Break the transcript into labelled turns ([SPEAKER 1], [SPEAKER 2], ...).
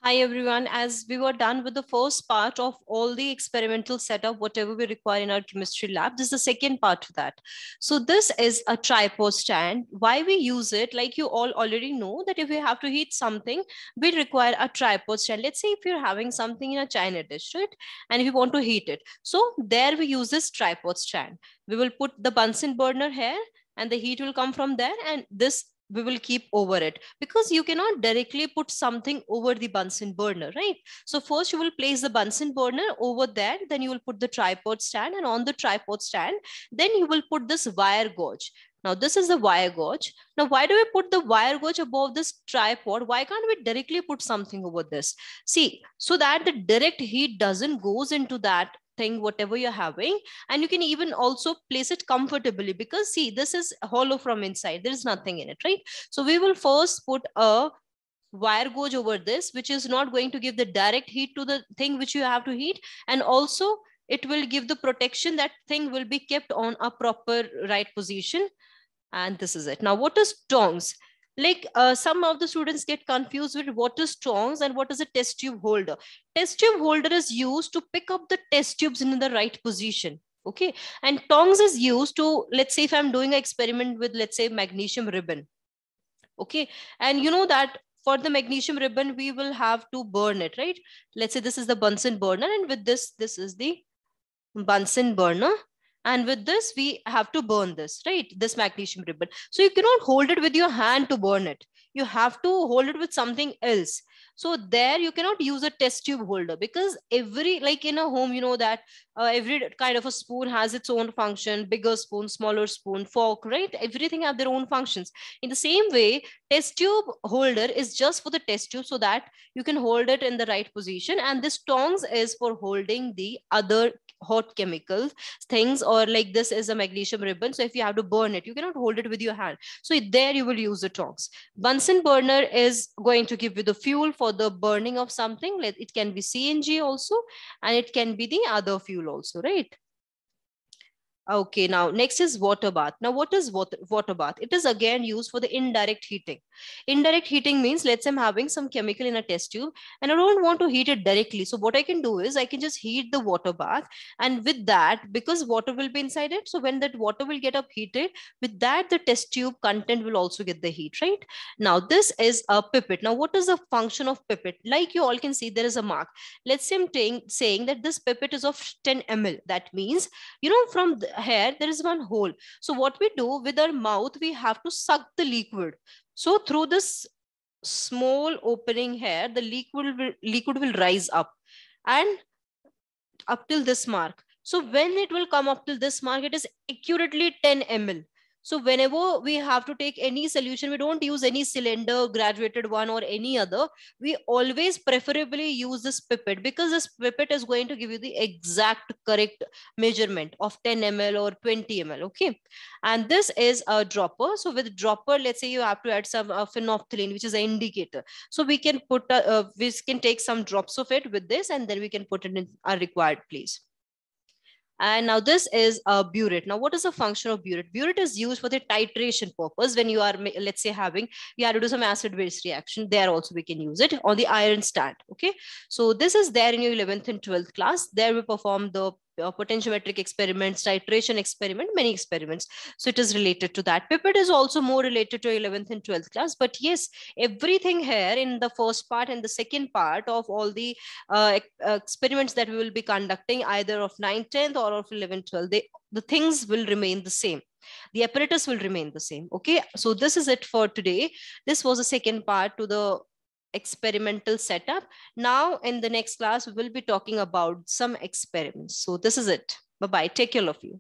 [SPEAKER 1] Hi everyone, as we were done with the first part of all the experimental setup, whatever we require in our chemistry lab, this is the second part to that. So this is a tripod stand. Why we use it, like you all already know that if we have to heat something, we require a tripod stand. Let's say if you're having something in a China dish, right? And if you want to heat it. So there we use this tripod stand. We will put the Bunsen burner here and the heat will come from there, and this we will keep over it, because you cannot directly put something over the Bunsen burner, right? So first you will place the Bunsen burner over there, then you will put the tripod stand, and on the tripod stand, then you will put this wire gauge. Now this is the wire gauge. Now why do we put the wire gauge above this tripod? Why can't we directly put something over this? See, so that the direct heat doesn't goes into that thing, whatever you're having, and you can even also place it comfortably, because see, this is hollow from inside, there is nothing in it, right? So we will first put a wire gauge over this, which is not going to give the direct heat to the thing which you have to heat, and also it will give the protection, that thing will be kept on a proper right position. And this is it. Now what is tongs? Like some of the students get confused with what is tongs and what is a test tube holder. Test tube holder is used to pick up the test tubes in the right position. Okay. And tongs is used to, let's say if I'm doing an experiment with, let's say, magnesium ribbon. Okay. And you know that for the magnesium ribbon, we will have to burn it, right? Let's say this is the Bunsen burner, and with this is the Bunsen burner. And with this, we have to burn this, right? This magnesium ribbon. So you cannot hold it with your hand to burn it. You have to hold it with something else. So there you cannot use a test tube holder, because every, like in a home, you know that every kind of a spoon has its own function, bigger spoon, smaller spoon, fork, right? Everything have their own functions. In the same way, test tube holder is just for the test tube, so that you can hold it in the right position. And this tongs is for holding the other hot chemicals things, or like this is a magnesium ribbon, so if you have to burn it, you cannot hold it with your hand, so there you will use the tongs. Bunsen burner is going to give you the fuel for the burning of something, like it can be CNG also, and it can be the other fuel also, right? Okay, now next is water bath. Now, what is water bath? It is again used for the indirect heating. Indirect heating means, let's say I'm having some chemical in a test tube and I don't want to heat it directly. So what I can do is I can just heat the water bath, and with that, because water will be inside it, so when that water will get up heated, with that the test tube content will also get the heat, right? Now this is a pipette. Now what is the function of pipette? Like you all can see, there is a mark. Let's say I'm saying that this pipette is of 10 ml. That means, you know, from here there is one hole. So what we do with our mouth, we have to suck the liquid. So through this small opening here, the liquid will rise up and up till this mark. So when it will come up till this mark, it is accurately 10 ml. So whenever we have to take any solution, we don't use any cylinder, graduated one, or any other. We always preferably use this pipette, because this pipette is going to give you the exact correct measurement of 10 ml or 20 ml. Okay. And this is a dropper. So with dropper, let's say you have to add some phenolphthalein, which is an indicator. So we can we can take some drops of it with this, and then we can put it in our required place. And now this is a burette. Now, what is the function of burette? Burette is used for the titration purpose. When you are, let's say, you have to do some acid-base reaction, there also we can use it on the iron stand. Okay. So this is there in your 11th and 12th class. There we perform the potentiometric experiments, titration experiment, many experiments. So it is related to that. Pipette is also more related to 11th and 12th class. But yes, everything here in the first part and the second part of all the experiments that we will be conducting, either of 9th, 10th or of 11th, 12th, the things will remain the same. The apparatus will remain the same. Okay. So this is it for today. This was the second part to the experimental setup. Now in the next class, we will be talking about some experiments. So this is it. Bye-bye. Take care of you.